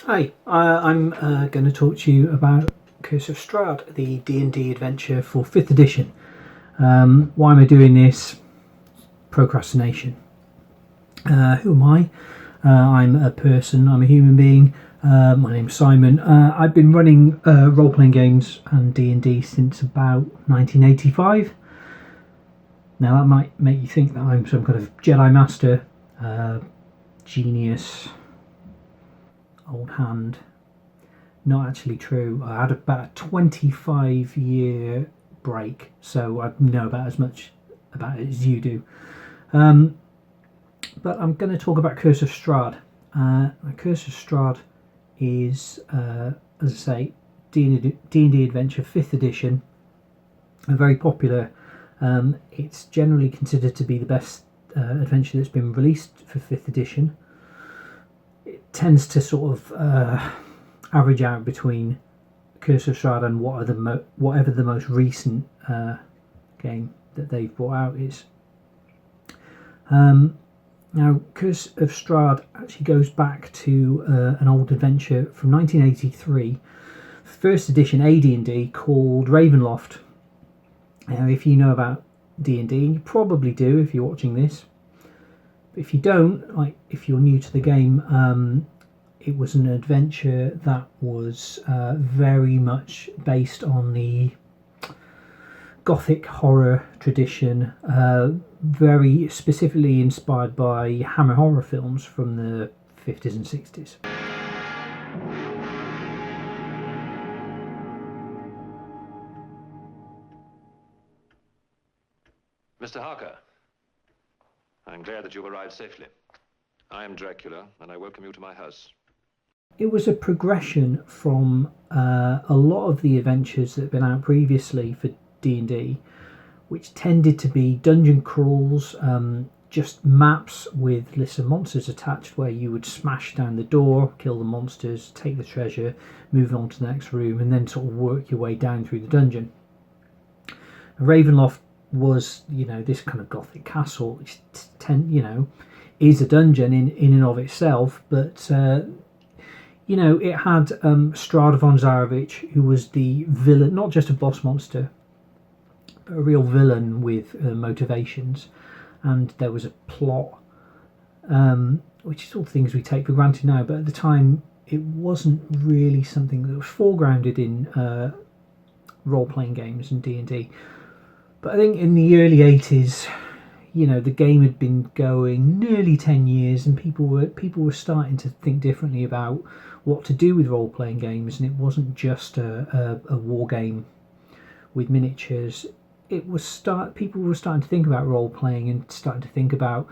Hi, I'm going to talk to you about Curse of Strahd, the D&D adventure for 5th edition. Why am I doing this? Procrastination. Who am I? I'm a person, I'm a human being. My name's Simon. I've been running role-playing games and D&D since about 1985. Now that might make you think that I'm some kind of Jedi Master, genius, old hand. Not actually true. I had about a 25-year break, so I know about as much about it as you do. But I'm going to talk about Curse of Strahd. Curse of Strahd is, as I say, D&D Adventure 5th edition. Very popular. It's generally considered to be the best adventure that's been released for 5th edition. It tends to sort of average out between Curse of Strahd and whatever the most recent game that they've brought out is. Now, Curse of Strahd actually goes back to an old adventure from 1983, first edition AD&D called Ravenloft. Now, if you know about D&D, you probably do if you're watching this. But if you don't, like if you're new to the game, it was an adventure that was very much based on the Gothic horror tradition, very specifically inspired by Hammer horror films from the 50s and 60s. Mr. Harker, I'm glad that you've arrived safely. I am Dracula, and I welcome you to my house. It was a progression from a lot of the adventures that had been out previously for D&D, which tended to be dungeon crawls, just maps with lists of monsters attached where you would smash down the door, kill the monsters, take the treasure, move on to the next room, and then sort of work your way down through the dungeon. Ravenloft was, this kind of Gothic castle, which is a dungeon in and of itself, but it had Strahd von Zarovich, who was the villain, not just a boss monster, but a real villain with motivations. And there was a plot, which is all things we take for granted now, but at the time it wasn't really something that was foregrounded in role-playing games and D&D. But I think in the early 80s, the game had been going nearly 10 years, and people were starting to think differently about what to do with role-playing games, and it wasn't just a war game with miniatures. People were starting to think about role-playing and starting to think about,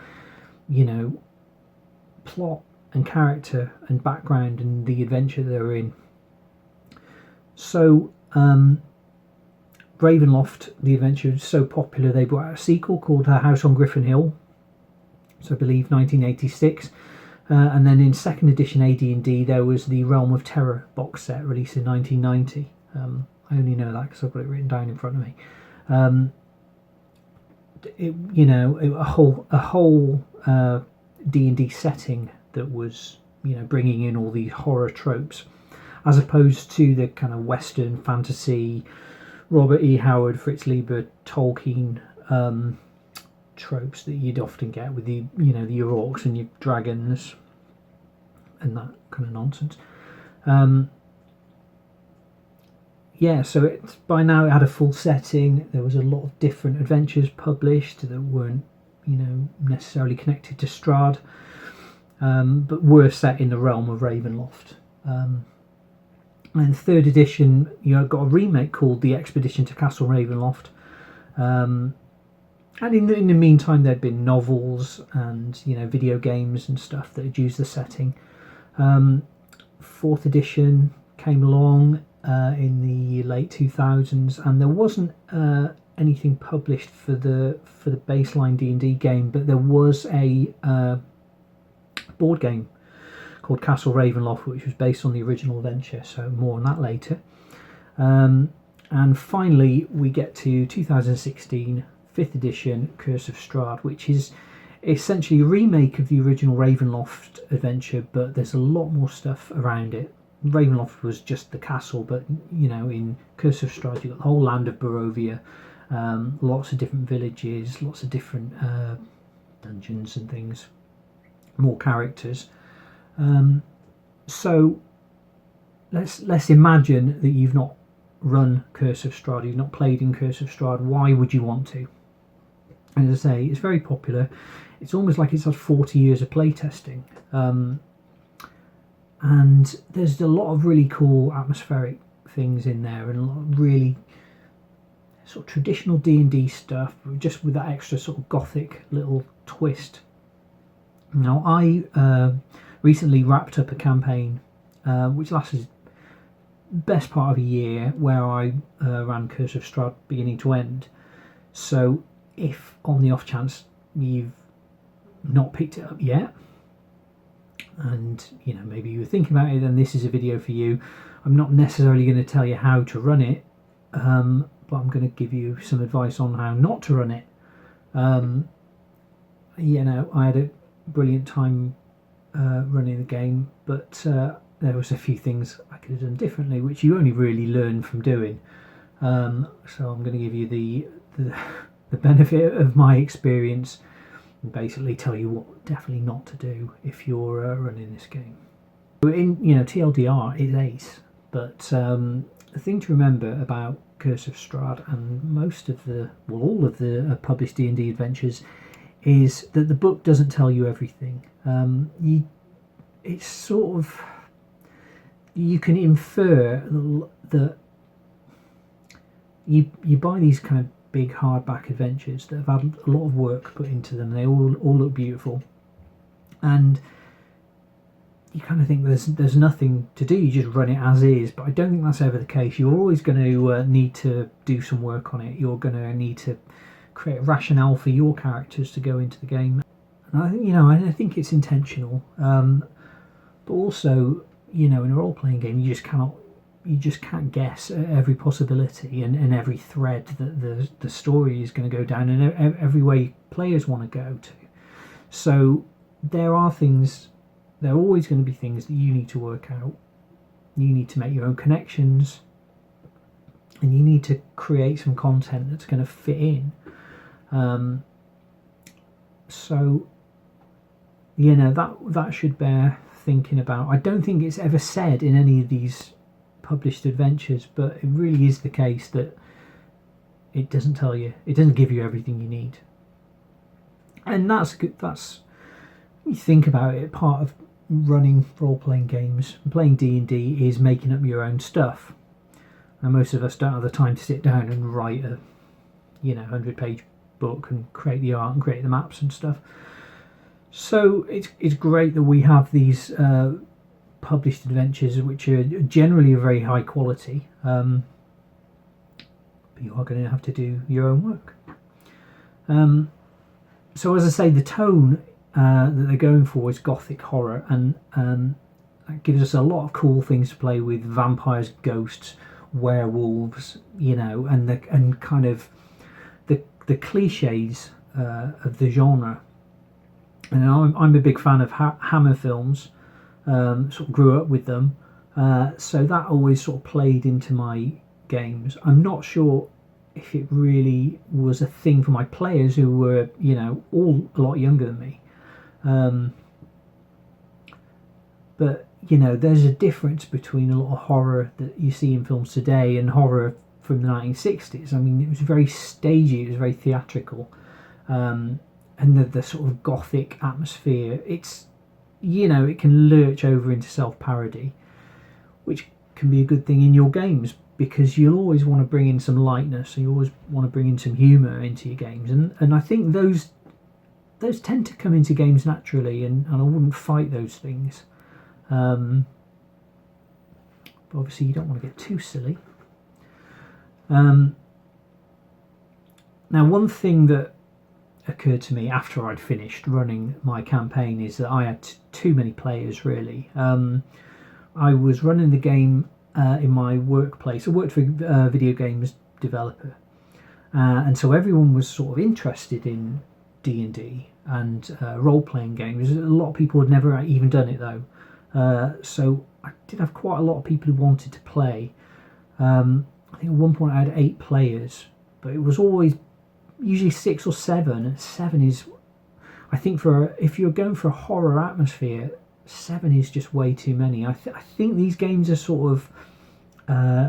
plot and character and background and the adventure they're in. So, Ravenloft, the adventure, was so popular they brought out a sequel called House on Griffin Hill, so I believe 1986. And then in 2nd edition AD&D there was the Realm of Terror box set released in 1990. I only know that because I've got it written down in front of me. A whole D&D setting that was bringing in all these horror tropes, as opposed to the kind of Western fantasy Robert E. Howard, Fritz Lieber, Tolkien tropes that you'd often get with the your orcs and your dragons and that kind of nonsense. So by now it had a full setting. There was a lot of different adventures published that weren't necessarily connected to Strahd, but were set in the realm of Ravenloft. And 3rd edition, got a remake called The Expedition to Castle Ravenloft. And in the meantime, there'd been novels and video games and stuff that had used the setting. 4th edition came along in the late 2000s, and there wasn't anything published for the baseline D&D game, but there was a board game called Castle Ravenloft, which was based on the original adventure, so more on that later. And finally, we get to 2016, 5th edition, Curse of Strahd, which is essentially a remake of the original Ravenloft adventure, but there's a lot more stuff around it. Ravenloft was just the castle, but you know, in Curse of Strahd, you've got the whole land of Barovia, lots of different villages, lots of different dungeons and things, more characters. So let's imagine that you've not run Curse of Strahd, you've not played in Curse of Strahd. Why would you want to? And as I say, it's very popular. It's almost like it's had 40 years of playtesting. And there's a lot of really cool atmospheric things in there, and a lot of really sort of traditional D&D stuff, just with that extra sort of gothic little twist. Now, I recently wrapped up a campaign which lasted best part of a year, where I ran Curse of Strahd beginning to end. So if on the off chance you've not picked it up yet, and you know, maybe you were thinking about it, then this is a video for you. I'm not necessarily going to tell you how to run it, but I'm going to give you some advice on how not to run it. You know, I had a brilliant time running the game, but there was a few things I could have done differently, which you only really learn from doing. So I'm going to give you the benefit of my experience, and basically tell you what definitely not to do if you're running this game. In, you know, TLDR is ace, but the thing to remember about Curse of Strahd and most of the, well, all of the published D&D adventures is that the book doesn't tell you everything. It's sort of, you can infer that you buy these kind of big hardback adventures that have had a lot of work put into them. They all look beautiful, and you kind of think there's nothing to do. You just run it as is. But I don't think that's ever the case. You're always going to need to do some work on it. You're going to need to create a rationale for your characters to go into the game. And I think it's intentional. But also, you know, in a role-playing game, you just can't guess every possibility and every thread that the story is going to go down, and every way players want to go to. So there are always going to be things that you need to work out. You need to make your own connections, and you need to create some content that's going to fit in. So, you know, that should bear thinking about. I don't think it's ever said in any of these published adventures, but it really is the case that it doesn't give you everything you need. And that's good. That's, when you think about it, part of running role-playing games and playing D&D is making up your own stuff. And most of us don't have the time to sit down and write a 100-page book and create the art and create the maps and stuff. So it's great that we have these published adventures, which are generally of very high quality, but you are going to have to do your own work. So as I say, the tone that they're going for is gothic horror, and that gives us a lot of cool things to play with: vampires, ghosts, werewolves, you know, and kind of the cliches of the genre. And I'm a big fan of Hammer films. Sort of grew up with them, so that always sort of played into my games. I'm not sure if it really was a thing for my players, who were, you know, all a lot younger than me. But you know, there's a difference between a lot of horror that you see in films today and horror from the 1960s. I mean, it was very stagey, it was very theatrical, and the sort of gothic atmosphere, it's, you know, it can lurch over into self-parody, which can be a good thing in your games, because you'll always want to bring in some lightness, and you always want to bring in some humour into your games, and I think those tend to come into games naturally, and I wouldn't fight those things. But obviously you don't want to get too silly. Now, one thing that occurred to me after I'd finished running my campaign is that I had too many players, really. I was running the game in my workplace. I worked for a video games developer, and so everyone was sort of interested in D&D and role-playing games. A lot of people had never even done it though, so I did have quite a lot of people who wanted to play. I think at one point I had 8 players, but it was always usually 6 or 7. 7 is, I think, if you're going for a horror atmosphere, 7 is just way too many. I think these games are sort of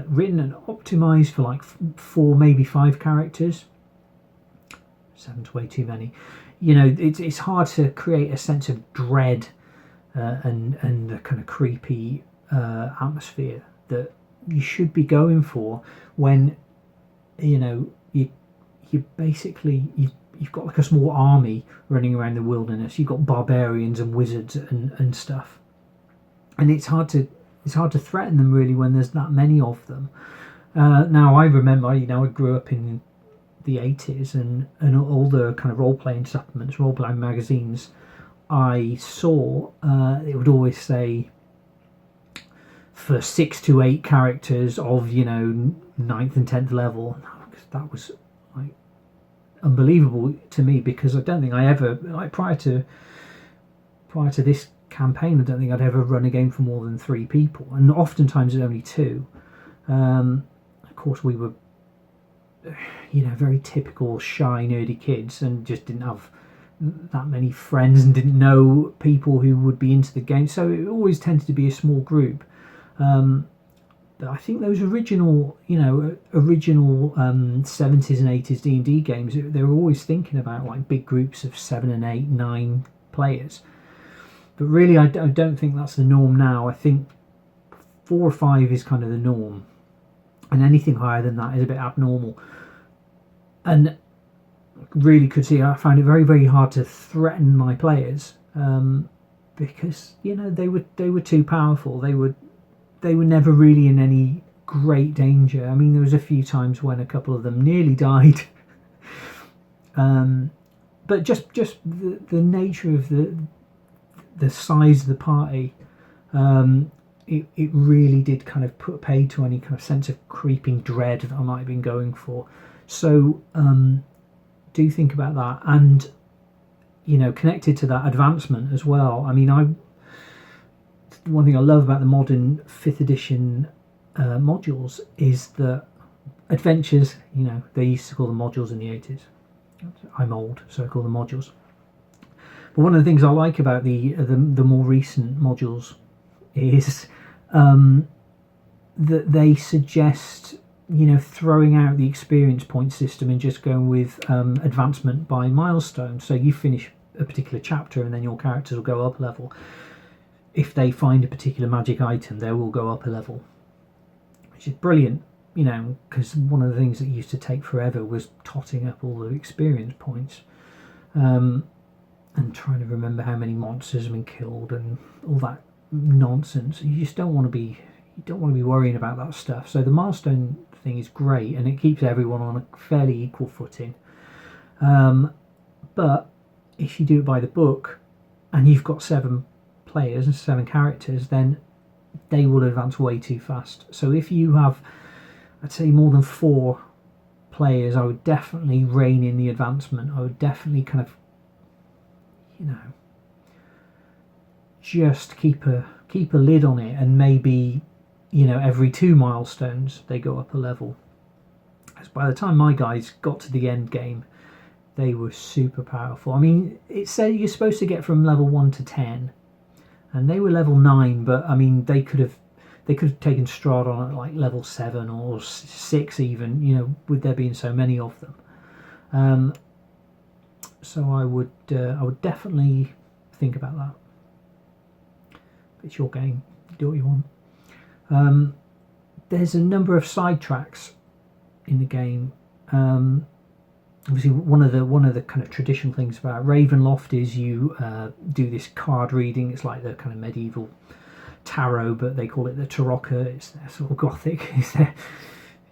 written and optimized for like 4, maybe 5 characters. 7's way too many. You know, it's hard to create a sense of dread and the kind of creepy atmosphere that you should be going for when, you know, you basically you've got like a small army running around the wilderness. You've got barbarians and wizards and stuff, and it's hard to threaten them really when there's that many of them. Now I remember, you know, I grew up in the 80s and all the kind of role-playing supplements, role-playing magazines I saw, it would always say for 6 to 8 characters of, you know, 9th and 10th level. That was like unbelievable to me, because I don't think I ever, like, prior to this campaign, I don't think I'd ever run a game for more than 3 people, and oftentimes it's only 2. Of course, we were, you know, very typical shy, nerdy kids, and just didn't have that many friends and didn't know people who would be into the game, so it always tended to be a small group. But I think those original 70s and 80s D&D games, they were always thinking about like big groups of 7 and 8, 9 players. But really, I don't think that's the norm now. I think 4 or 5 is kind of the norm, and anything higher than that is a bit abnormal. And really could see, I found it very, very hard to threaten my players, because, you know, they were too powerful. They were never really in any great danger. I mean, there was a few times when a couple of them nearly died, but just the nature of the size of the party, it really did kind of put paid to any kind of sense of creeping dread that I might have been going for. So do think about that, and, you know, connected to that, advancement as well. I mean, one thing I love about the modern 5th edition modules is that adventures, you know, they used to call them modules in the 80s. I'm old, so I call them modules. But one of the things I like about the more recent modules is that they suggest, you know, throwing out the experience point system and just going with advancement by milestone. So you finish a particular chapter and then your characters will go up a level. If they find a particular magic item, they will go up a level, which is brilliant, you know, because one of the things that used to take forever was totting up all the experience points, and trying to remember how many monsters have been killed and all that nonsense. You just don't want to be worrying about that stuff. So the milestone thing is great, and it keeps everyone on a fairly equal footing. But if you do it by the book and you've got 7 players and 7 characters, then they will advance way too fast. So if you have, I'd say, more than 4 players, I would definitely rein in the advancement. I would definitely kind of, you know, just keep a lid on it, and maybe, you know, every 2 milestones they go up a level. Because by the time my guys got to the end game, they were super powerful. I mean, it said you're supposed to get from level 1 to 10, and they were level 9, but I mean, they could have taken Strahd on at like level 7 or 6 even, you know, with there being so many of them. So I would definitely think about that. It's your game, do what you want. There's a number of side tracks in the game. Obviously, one of the kind of traditional things about Ravenloft is you do this card reading. It's like the kind of medieval tarot, but they call it the Tarokka. It's their sort of gothic. It's their,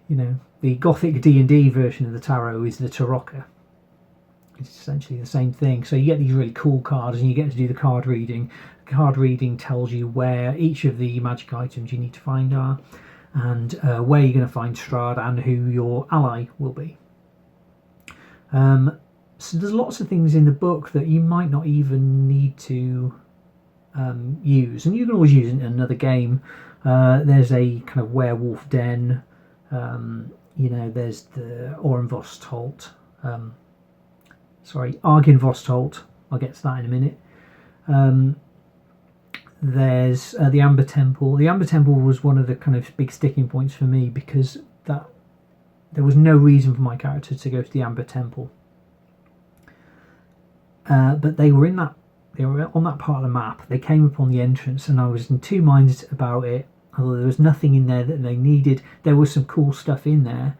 you know, the gothic D&D version of the tarot is the Tarokka. It's essentially the same thing. So you get these really cool cards, and you get to do the card reading. The card reading tells you where each of the magic items you need to find are, and where you're going to find Strahd and who your ally will be. So there's lots of things in the book that you might not even need to use, and you can always use it in another game. There's a kind of werewolf den. There's the Argynvostolt. Argynvostolt. I'll get to that in a minute. There's the Amber Temple. The Amber Temple was one of the kind of big sticking points for me, because there was no reason for my character to go to the Amber Temple. But they were on that part of the map. They came upon the entrance, and I was in two minds about it. Although there was nothing in there that they needed, there was some cool stuff in there.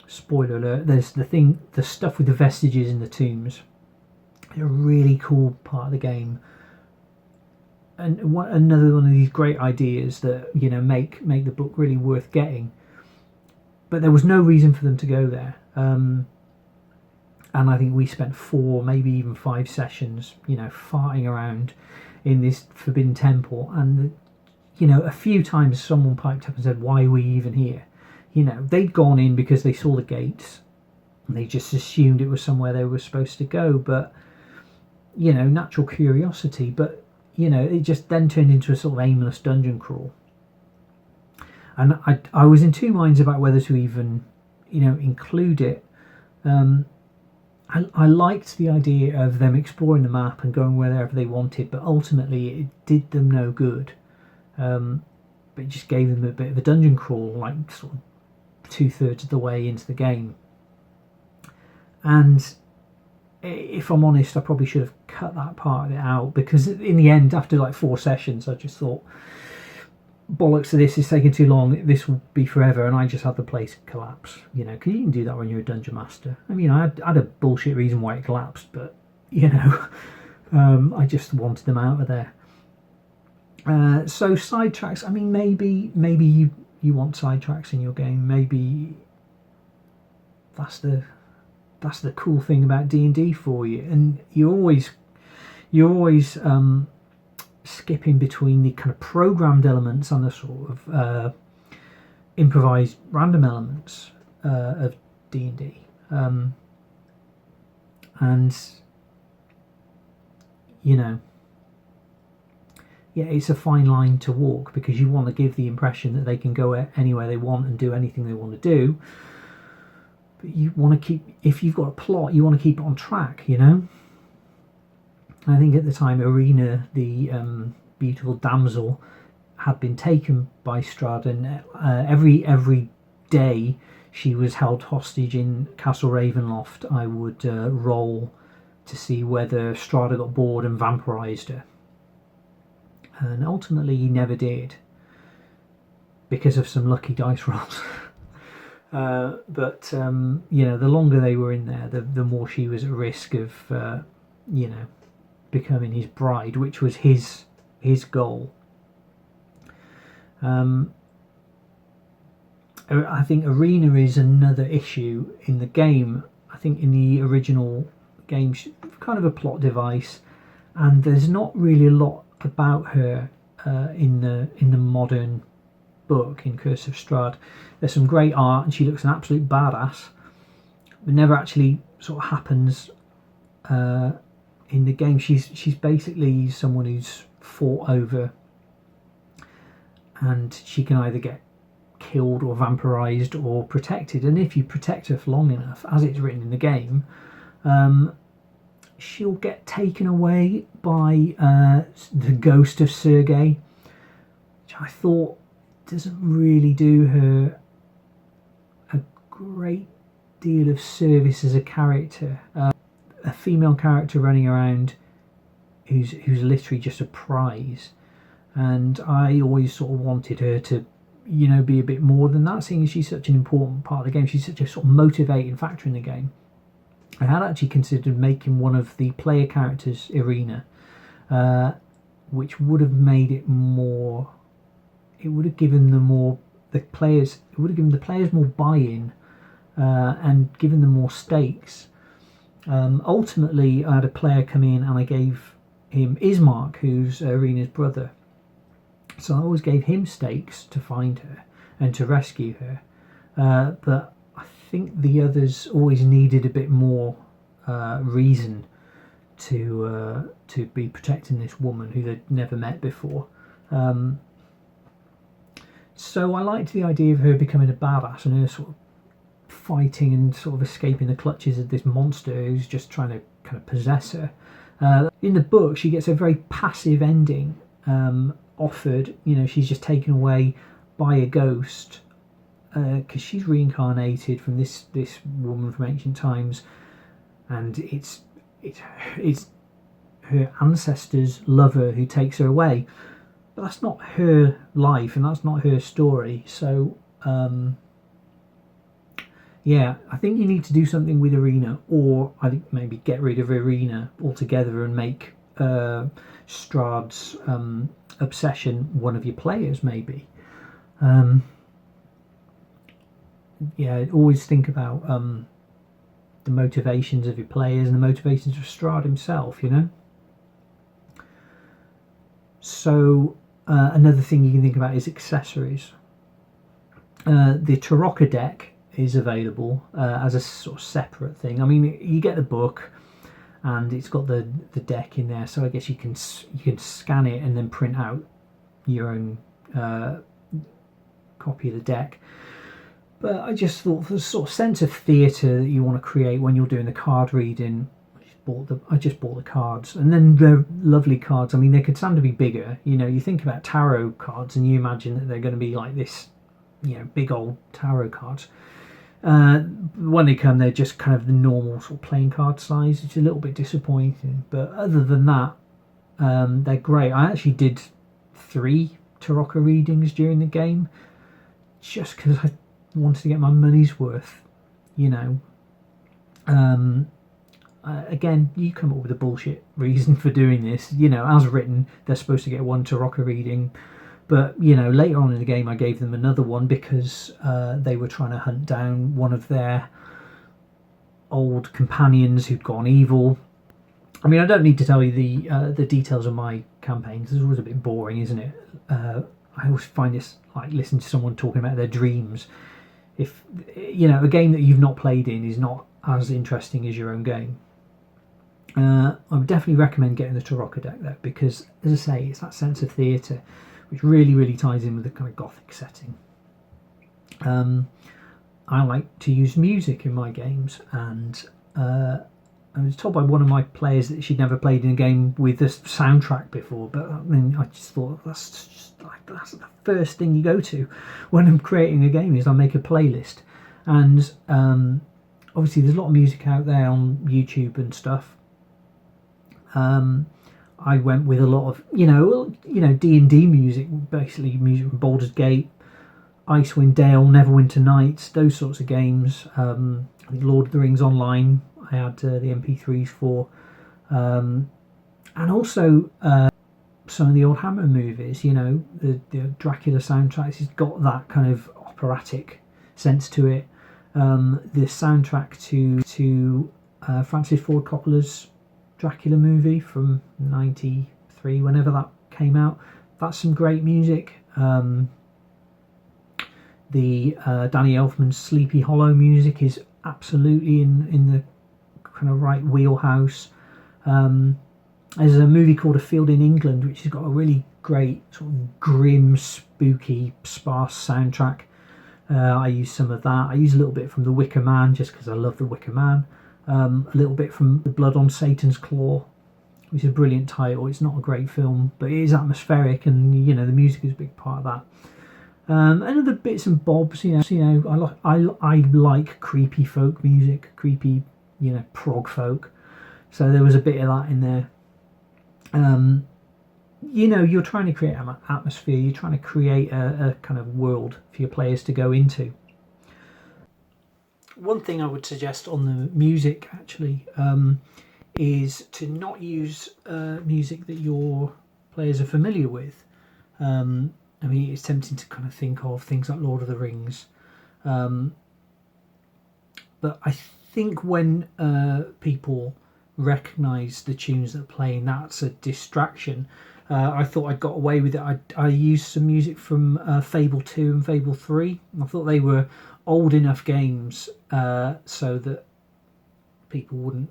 Spoiler alert: there's the stuff with the vestiges in the tombs. They're a really cool part of the game, and another one of these great ideas that make the book really worth getting. But there was no reason for them to go there. And I think we spent 4, maybe even 5 sessions, farting around in this forbidden temple. And, a few times someone piped up and said, "Why are we even here?" They'd gone in because they saw the gates, and they just assumed it was somewhere they were supposed to go. But, natural curiosity. But, it just then turned into a sort of aimless dungeon crawl. And I was in two minds about whether to even, include it. I liked the idea of them exploring the map and going wherever they wanted, but ultimately it did them no good. But it just gave them a bit of a dungeon crawl, like sort of 2/3 of the way into the game. And if I'm honest, I probably should have cut that part of it out, because in the end, after like 4 sessions, I just thought, bollocks to this, it's taking too long, this will be forever, and I just had the place collapse. Because you can do that when you're a dungeon master. I mean, I had a bullshit reason why it collapsed, but I just wanted them out of there. So sidetracks, I mean, maybe you want sidetracks in your game. Maybe that's the cool thing about D&D for you, and you're always skipping between the kind of programmed elements and the sort of improvised random elements of D&D, and it's a fine line to walk, because you want to give the impression that they can go anywhere they want and do anything they want to do, but you want to keep, if you've got a plot, you want to keep it on track. I think at the time, Ireena, the beautiful damsel, had been taken by Strahd, and every day she was held hostage in Castle Ravenloft, I would roll to see whether Strahd got bored and vampirised her. And ultimately he never did, because of some lucky dice rolls. But the longer they were in there, the more she was at risk of becoming his bride, which was his goal. I think Ireena is another issue in the game. I think in the original game, she's kind of a plot device, and there's not really a lot about her in the modern book, in Curse of Strahd. There's some great art, and she looks an absolute badass. It never actually sort of happens in the game. She's basically someone who's fought over, and she can either get killed or vampirized or protected. And if you protect her for long enough, as it's written in the game, she'll get taken away by the ghost of Sergei, which I thought doesn't really do her a great deal of service as a character. A female character running around who's literally just a prize, and I always sort of wanted her to be a bit more than that, seeing as she's such an important part of the game. She's such a sort of motivating factor in the game. I had actually considered making one of the player characters Ireena, which would have made it more, it would have given the players more buy-in, and given them more stakes. Ultimately, I had a player come in and I gave him Ismark, who's Ireena's brother. So I always gave him stakes to find her and to rescue her. But I think the others always needed a bit more reason to be protecting this woman who they'd never met before. So I liked the idea of her becoming a badass and her sort of fighting and sort of escaping the clutches of this monster who's just trying to kind of possess her. In the book, she gets a very passive ending offered. You know, she's just taken away by a ghost because she's reincarnated from this woman from ancient times, and it's her ancestors' lover who takes her away. But that's not her life, and that's not her story. So yeah, I think you need to do something with Ireena, or I think maybe get rid of Ireena altogether and make Strahd's obsession one of your players, maybe. Yeah, always think about the motivations of your players and the motivations of Strahd himself, you know. So another thing you can think about is accessories. The Tarokka deck is available as a sort of separate thing. I mean, you get the book and it's got the deck in there, so I guess you can scan it and then print out your own copy of the deck. But I just thought, for the sort of sense of theatre that you want to create when you're doing the card reading, I just bought the cards, and then they're lovely cards. I mean, they could stand to be bigger. You know, you think about tarot cards and you imagine that they're going to be like this, you know, big old tarot cards. When they come, they're just kind of the normal sort of playing card size. It's a little bit disappointing, but other than that, they're great. I actually did 3 Tarokka readings during the game, just because I wanted to get my money's worth, you know. Again, you come up with a bullshit reason for doing this. You know, as written, they're supposed to get 1 Tarokka reading, but you know, later on in the game, I gave them another one because they were trying to hunt down one of their old companions who'd gone evil. I mean, I don't need to tell you the details of my campaigns. It's always a bit boring, isn't it? I always find this like listening to someone talking about their dreams. If you know, a game that you've not played in is not as interesting as your own game. I would definitely recommend getting the Tarokka deck though, because as I say, it's that sense of theatre which really ties in with the kind of gothic setting. I like to use music in my games, and I was told by one of my players that she'd never played in a game with a soundtrack before, but I mean, I just thought that's the first thing you go to when I'm creating a game is I make a playlist. And obviously there's a lot of music out there on YouTube and stuff. I went with a lot of you know D&D music, basically music from Baldur's Gate, Icewind Dale, Neverwinter Nights, those sorts of games. I think Lord of the Rings Online I had the MP3s for, and also some of the old Hammer movies. You know, the Dracula soundtracks has got that kind of operatic sense to it. The soundtrack to Francis Ford Coppola's Dracula movie from '93, whenever that came out, that's some great music. The Danny Elfman's Sleepy Hollow music is absolutely in the kind of right wheelhouse. There's a movie called A Field in England, which has got a really great sort of grim, spooky, sparse soundtrack. I use some of that. I use a little bit from The Wicker Man, just because I love The Wicker Man. A little bit from The Blood on Satan's Claw, which is a brilliant title. It's not a great film, but it is atmospheric, and you know the music is a big part of that. And other bits and bobs, you know, I like creepy folk music, creepy, you know, prog folk. So there was a bit of that in there. You know, you're trying to create an atmosphere. You're trying to create a kind of world for your players to go into. One thing I would suggest on the music actually is to not use music that your players are familiar with. I mean, it's tempting to kind of think of things like Lord of the Rings, but I think when people recognise the tunes that are playing, that's a distraction. I thought I got away with it. I used some music from Fable 2 and Fable 3. I thought they were old enough games so that people wouldn't,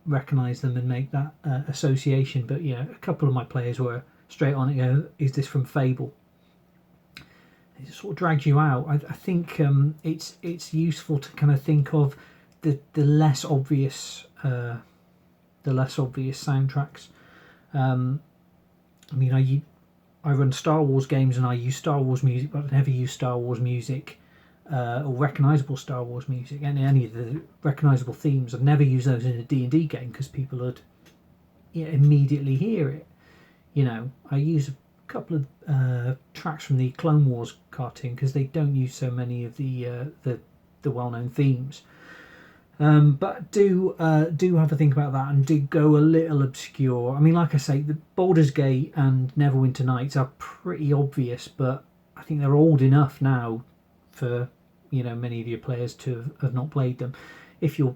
recognise them and make that association. But a couple of my players were straight on it. Is this from Fable? It sort of drags you out. I think it's useful to kind of think of the less obvious soundtracks. I run Star Wars games and I use Star Wars music, but I never use Star Wars music or recognisable Star Wars music. And any of the recognisable themes, I've never used those in a D&D game because people would immediately hear it. I use a couple of tracks from the Clone Wars cartoon because they don't use so many of the well-known themes. But do have a think about that and do go a little obscure. Like I say, the Baldur's Gate and Neverwinter Nights are pretty obvious, but I think they're old enough now for many of your players to have not played them. If your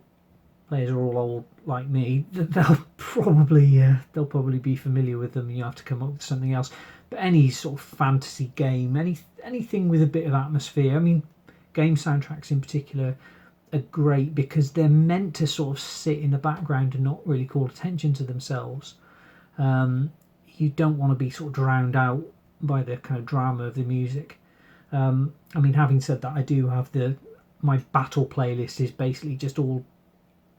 players are all old like me, they'll probably be familiar with them. And you have to come up with something else. But any sort of fantasy game, anything with a bit of atmosphere. Game soundtracks in particular are great because they're meant to sort of sit in the background and not really call attention to themselves. You don't want to be sort of drowned out by the kind of drama of the music. Having said that, I do have my battle playlist is basically just all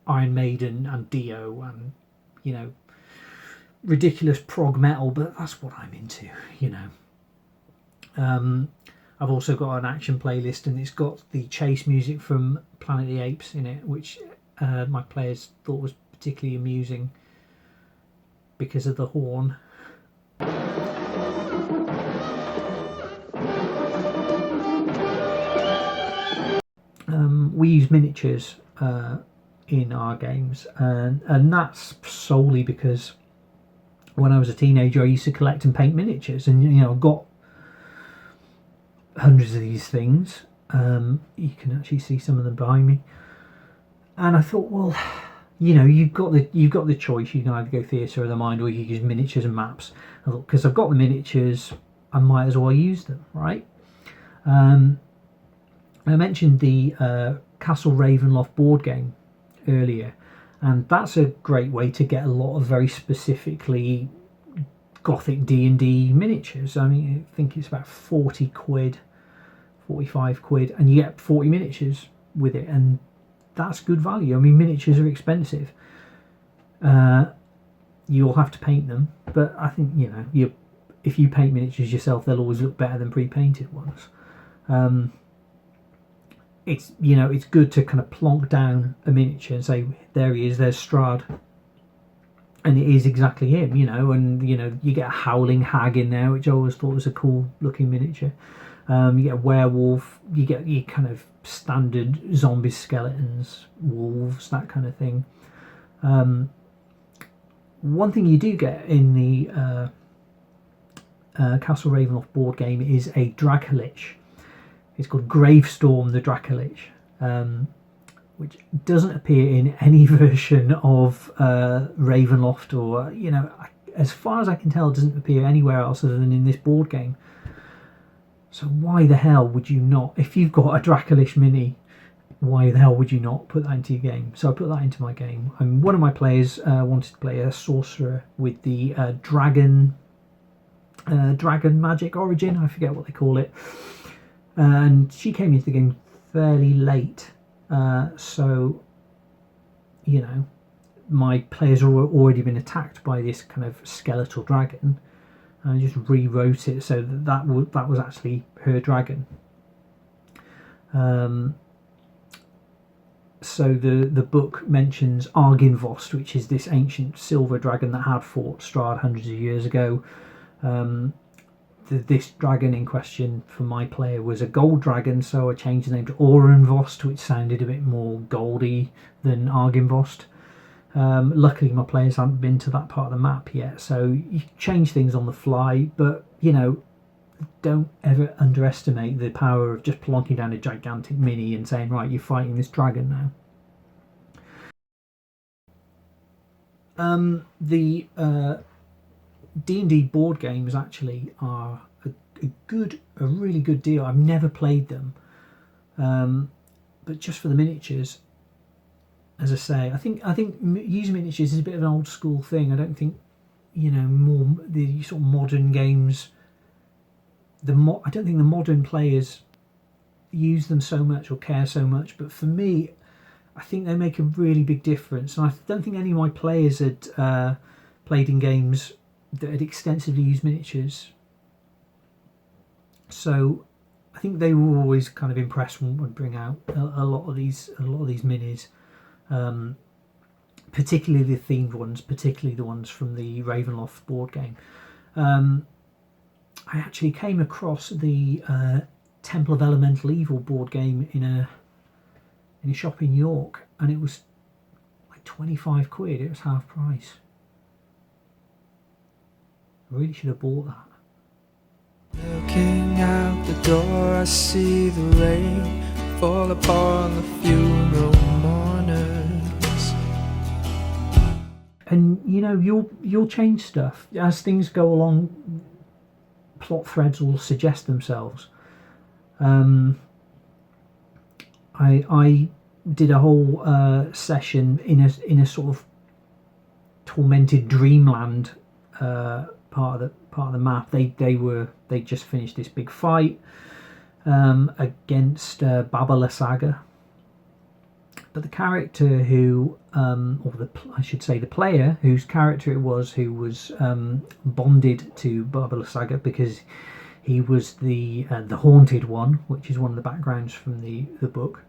Iron Maiden and Dio and ridiculous prog metal, but that's what I'm into. I've also got an action playlist and it's got the chase music from Planet of the Apes in it, which my players thought was particularly amusing because of the horn. We use miniatures in our games, and that's solely because when I was a teenager I used to collect and paint miniatures, and I've got hundreds of these things. You can actually see some of them behind me, and I thought, well, you've got the choice. You can either go theatre of the mind or you can use miniatures and maps. I thought, because I've got the miniatures, I might as well use them, right? I mentioned the Castle Ravenloft board game earlier, and that's a great way to get a lot of very specifically Gothic D&D miniatures. I think it's about 40 quid, 45 quid, and you get 40 miniatures with it, and that's good value. Miniatures are expensive. You'll have to paint them, but I think if you paint miniatures yourself, they'll always look better than pre-painted ones. It's good to kind of plonk down a miniature and say, there he is, there's Strahd, and it is exactly him, and you get a howling hag in there, which I always thought was a cool looking miniature. You get a werewolf, you get your kind of standard zombie skeletons, wolves, that kind of thing. One thing you do get in the Castle Ravenloft board game is a Dracolich. It's called Gravestorm the Dracolich, which doesn't appear in any version of Ravenloft, or as far as I can tell, it doesn't appear anywhere else other than in this board game. So why the hell would you not, if you've got a Dracolich mini, why the hell would you not put that into your game? So I put that into my game. One of my players wanted to play a sorcerer with the dragon magic origin, I forget what they call it, and she came into the game fairly late, so my players have already been attacked by this kind of skeletal dragon. I just rewrote it so that was actually her dragon. So the book mentions Argynvost, which is this ancient silver dragon that had fought Strahd hundreds of years ago. This dragon in question for my player was a gold dragon, so I changed the name to Aurenvost, which sounded a bit more goldy than Argynvost. Luckily my players haven't been to that part of the map yet, so you change things on the fly, but don't ever underestimate the power of just plonking down a gigantic mini and saying, right, you're fighting this dragon now. The D&D board games actually are a really good deal. I've never played them, But just for the miniatures, as I say, I think using miniatures is a bit of an old school thing. I don't think, you know, more the sort of modern games. I don't think the modern players use them so much or care so much. But for me, I think they make a really big difference. And I don't think any of my players had played in games that had extensively used miniatures. So I think they were always kind of impressed when we'd bring out a lot of these minis, particularly the themed ones, particularly the ones from the Ravenloft board game. I actually came across the Temple of Elemental Evil board game in a shop in York, and it was like 25 quid. It was half price. I really should have bought that. Looking out the door, I see the rain fall upon the funeral mourners. And you know, you'll change stuff as things go along. Plot threads will suggest themselves. I did a whole session in a sort of tormented dreamland part of the map. They just finished this big fight against Baba Lysaga, but the character who, I should say the player whose character it was, who was bonded to Baba Lysaga because he was the haunted one, which is one of the backgrounds from the book.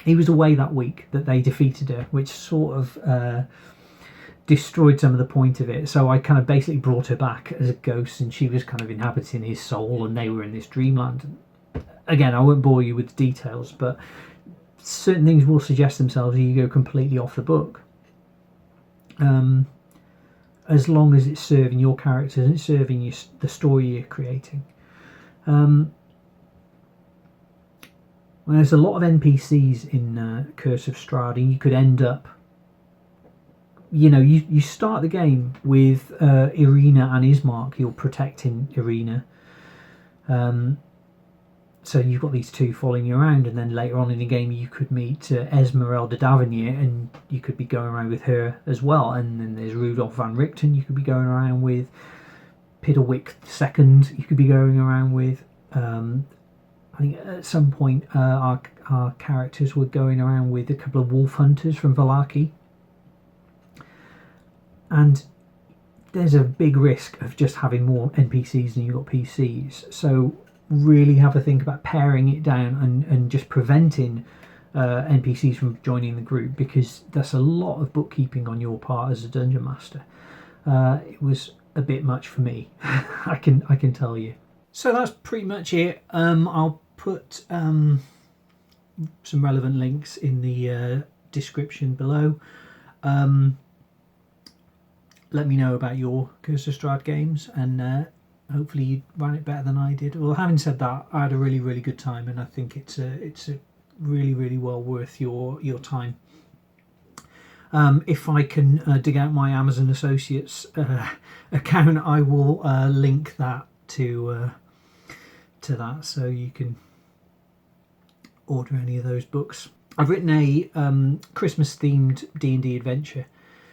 He was away that week that they defeated her, which sort of destroyed some of the point of it. So I kind of basically brought her back as a ghost, and she was kind of inhabiting his soul, and they were in this dreamland. Again, I won't bore you with the details, but certain things will suggest themselves and you go completely off the book. As long as it's serving your characters and it's serving the story you're creating. Well, there's a lot of NPCs in Curse of Strahd, and you could end up, you know, you start the game with Ireena and Ismark. You're protecting Ireena. So you've got these two following you around, and then later on in the game you could meet Esmeralda Davenier, and you could be going around with her as well. And then there's Rudolf van Richten you could be going around with. Piddlewick II you could be going around with. I think at some point our characters were going around with a couple of wolf hunters from Vallaki. And there's a big risk of just having more NPCs than you've got PCs. So really have a think about paring it down and just preventing NPCs from joining the group, because that's a lot of bookkeeping on your part as a dungeon master. It was a bit much for me, I can tell you. So that's pretty much it. I'll put some relevant links in the description below. Let me know about your Curse of Strahd games, and hopefully you ran it better than I did. Well, having said that, I had a really, really good time, and I think it's a really, really well worth your time. If I can dig out my Amazon Associates account, I will link that to that, so you can order any of those books. I've written a Christmas themed D&D adventure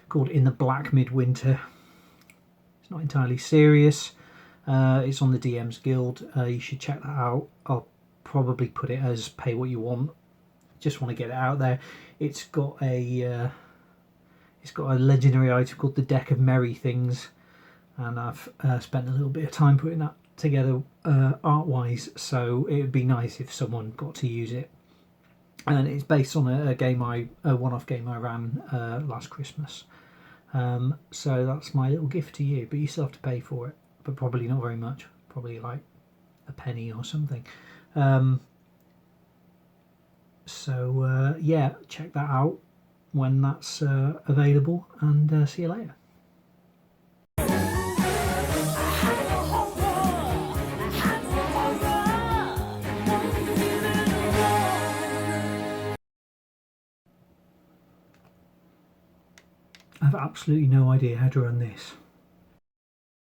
called In the Black Midwinter. It's not entirely serious. It's on the DM's Guild. You should check that out. I'll probably put it as pay what you want. Just want to get it out there. It's got a legendary item called the Deck of Merry Things, and I've spent a little bit of time putting that together art-wise. So it would be nice if someone got to use it. And it's based on a one-off game I ran last Christmas. So that's my little gift to you, but you still have to pay for it, but probably not very much, probably like a penny or something. Yeah, check that out when that's available, and see you later. I have absolutely no idea how to run this.